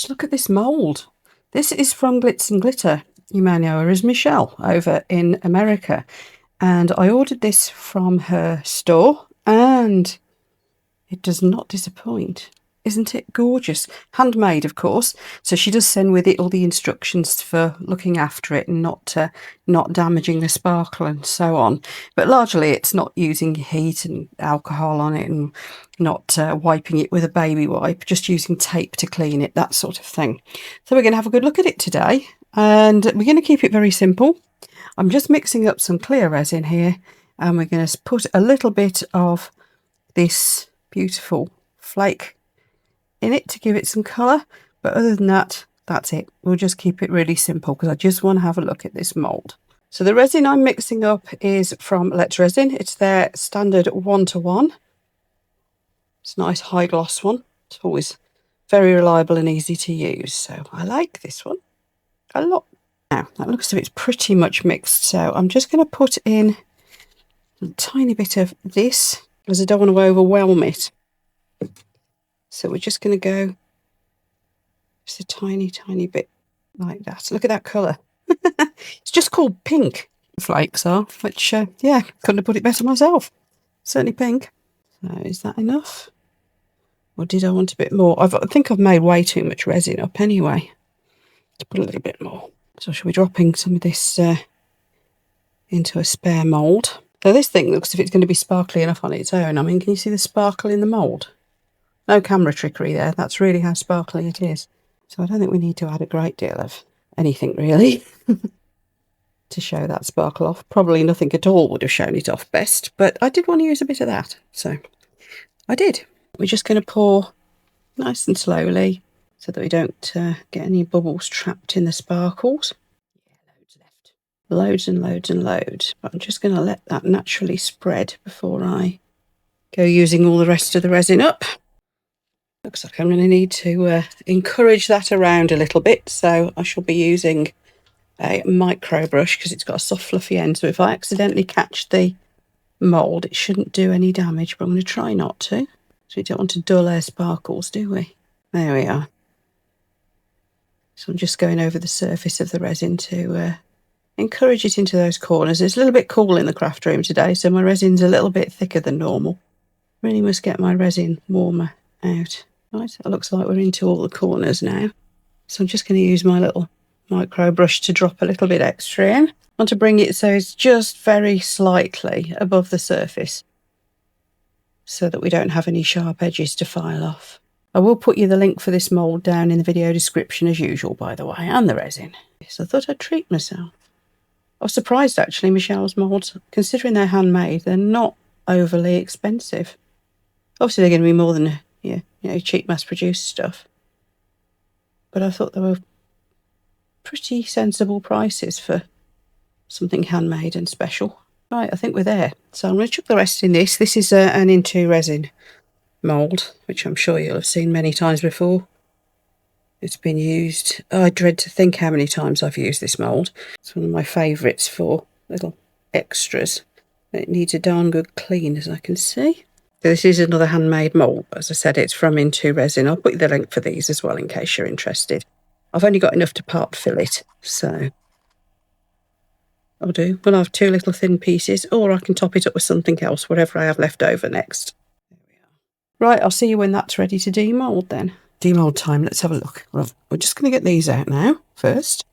Just look at this mould. This is from Glitz and Glitter. You may know her as Michelle over in America. And I ordered this from her store and it does not disappoint. Isn't it gorgeous? Handmade, of course. So she does send with it all the instructions for looking after it and not damaging the sparkle and so on. But largely it's not using heat and alcohol on it and not wiping it with a baby wipe, just using tape to clean it, that sort of thing. So we're going to have a good look at it today and we're going to keep it very simple. I'm just mixing up some clear resin here and we're going to put a little bit of this beautiful flake in it to give it some colour, but other than that, that's it. We'll just keep it really simple because I just want to have a look at this mould. So the resin I'm mixing up is from Let's Resin. It's their standard 1:1. It's a nice high gloss one. It's always very reliable and easy to use, so I like this one a lot. Now that looks as if it's pretty much mixed, so I'm just going to put in a tiny bit of this because I don't want to overwhelm it. So we're just going to go just a tiny bit like that. Look at that colour. It's just called pink, flakes are, which, yeah, couldn't have put it better myself. Certainly pink. So is that enough? Or did I want a bit more? I think I've made way too much resin up anyway. Let's put a little bit more. So shall we be dropping some of this into a spare mould? So this thing looks as if it's going to be sparkly enough on its own. I mean, can you see the sparkle in the mould? No camera trickery there. That's really how sparkly it is. So I don't think we need to add a great deal of anything really to show that sparkle off. Probably nothing at all would have shown it off best, but I did want to use a bit of that. So I did. We're just going to pour nice and slowly so that we don't get any bubbles trapped in the sparkles. Yeah, loads left. Loads and loads and loads. But I'm just going to let that naturally spread before I go using all the rest of the resin up. Looks like I'm going to need to encourage that around a little bit, so I shall be using a micro brush because it's got a soft fluffy end, so if I accidentally catch the mould it shouldn't do any damage, but I'm going to try not to. So we don't want to dull our sparkles, do we? There we are. So I'm just going over the surface of the resin to encourage it into those corners. It's a little bit cool in the craft room today, so my resin's a little bit thicker than normal. Really must get my resin warmer out. Right, it looks like we're into all the corners now. So I'm just going to use my little micro brush to drop a little bit extra in. I want to bring it so it's just very slightly above the surface so that we don't have any sharp edges to file off. I will put you the link for this mould down in the video description as usual, by the way, and the resin. So I thought I'd treat myself. I was surprised actually, Michelle's moulds, considering they're handmade, they're not overly expensive. Obviously they're going to be more than cheap mass-produced stuff. But I thought they were pretty sensible prices for something handmade and special. Right, I think we're there. So I'm going to chuck the rest in this. This is an into resin mould, which I'm sure you'll have seen many times before. It's been used. I dread to think how many times I've used this mould. It's one of my favourites for little extras. It needs a darn good clean, as I can see. So this is another handmade mould. As I said, it's from Into Resin. I'll put you the link for these as well in case you're interested. I've only got enough to part fill it, so I'll do. We'll have two little thin pieces, or I can top it up with something else, whatever I have left over next. There we are. Right, I'll see you when that's ready to demould then. Demould time, let's have a look. Well, we're just going to get these out now first.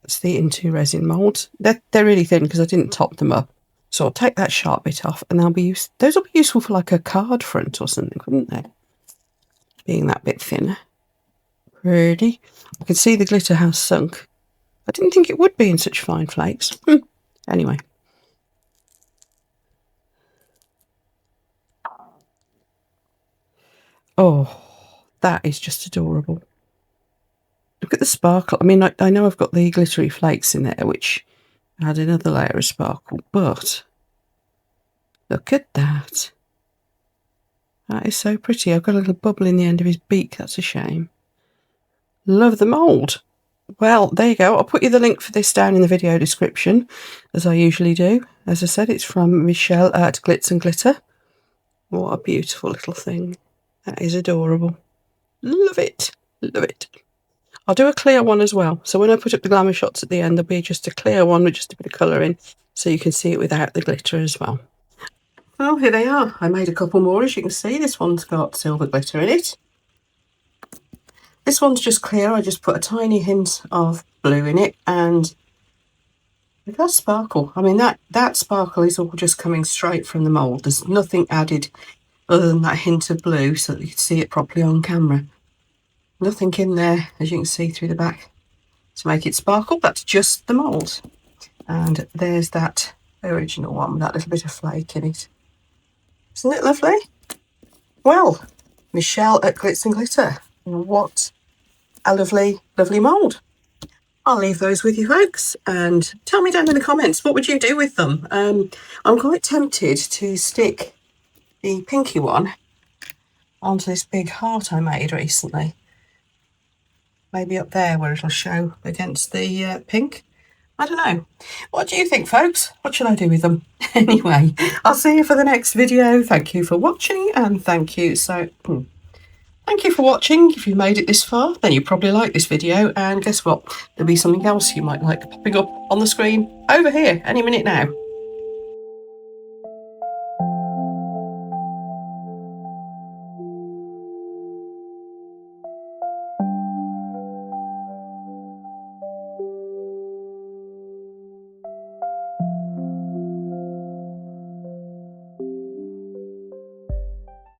That's the Into Resin moulds. They're really thin because I didn't top them up. So I'll take that sharp bit off and those will be useful for like a card front or something, wouldn't they? Being that bit thinner. Pretty. I can see the glitter has sunk. I didn't think it would be in such fine flakes. Anyway. Oh, that is just adorable. Look at the sparkle. I mean, I know I've got the glittery flakes in there, which add another layer of sparkle, but look at that. That is so pretty. I've got a little bubble in the end of his beak. That's a shame. Love the mould. Well, there you go. I'll put you the link for this down in the video description, as I usually do. As I said, it's from Michelle at Glitz and Glitter. What a beautiful little thing. That is adorable. Love it. Love it. I'll do a clear one as well. So when I put up the glamour shots at the end, there'll be just a clear one with just a bit of colour in, so you can see it without the glitter as well. Well, here they are. I made a couple more, as you can see. This one's got silver glitter in it. This one's just clear. I just put a tiny hint of blue in it, and it does sparkle. I mean, that sparkle is all just coming straight from the mould. There's nothing added other than that hint of blue so that you can see it properly on camera. Nothing in there, as you can see through the back, to make it sparkle. That's just the mould. And there's that original one with that little bit of flake in it. Isn't it lovely? Well, Michelle at Glitz and Glitter. What a lovely, lovely mould. I'll leave those with you folks, and tell me down in the comments, what would you do with them? I'm quite tempted to stick the pinky one onto this big heart I made recently. Maybe up there where it'll show against the pink. I don't know. What do you think, folks? What should I do with them? Anyway, I'll see you for the next video. Thank you for watching, and thank you for watching. If you've made it this far, then you probably like this video, and guess what? There'll be something else you might like popping up on the screen over here any minute now.